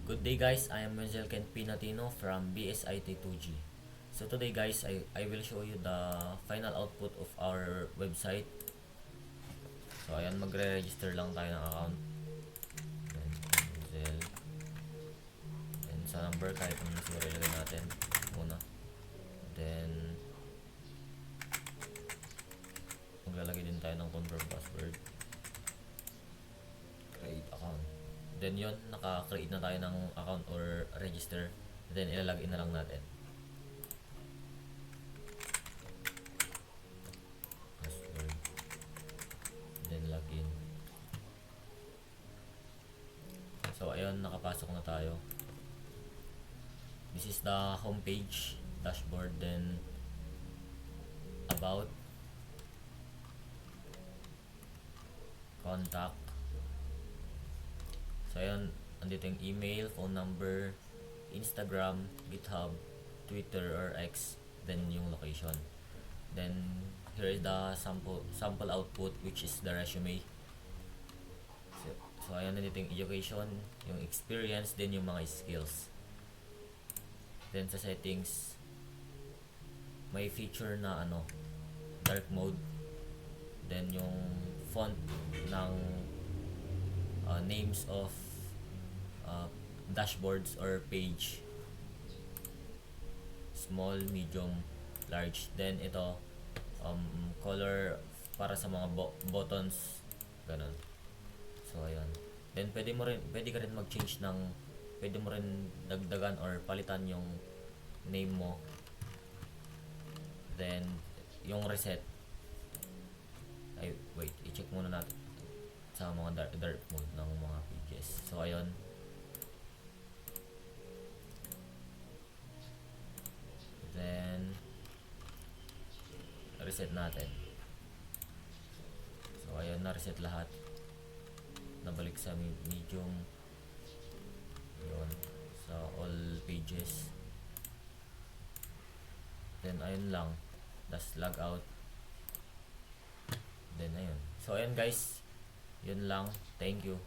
Good day guys, I am Menzel Ken Pinatino from BSIT2G. So today guys, I will show you the final output of our website. So ayan, magre-register lang tayo ng account. Then, Menzel. And sa number, kahit anong siguro ilagay natin muna. Then, maglalagay din tayo ng confirm password. Create account. Then yun, naka-create na tayo ng account or register. Then ilalagay na lang natin. Password. Then login. So ayun, nakapasok na tayo. This is the homepage, dashboard, then about, contact. So ayan, andito yung email, phone number, Instagram, GitHub, Twitter or X, then yung location. Then here is the sample output, which is the resume. So ayan, nandito yung education, yung experience, then yung mga skills. Then sa settings, may feature na dark mode. Then yung font ng names of dashboards or page, small, medium, large. Then ito color para sa mga buttons, ganun. So ayun. Then pwede ka rin mag-change pwede mo rin dagdagan or palitan yung name mo. Then yung reset, i-check muna natin sa mga dark mode ng mga pages. So ayun. Then reset natin. So ayun, na-reset lahat. Nabalik sa medium. Yun, sa all pages. Then ayun lang. Das log out. Then ayun. So ayun guys. Yun lang. Thank you.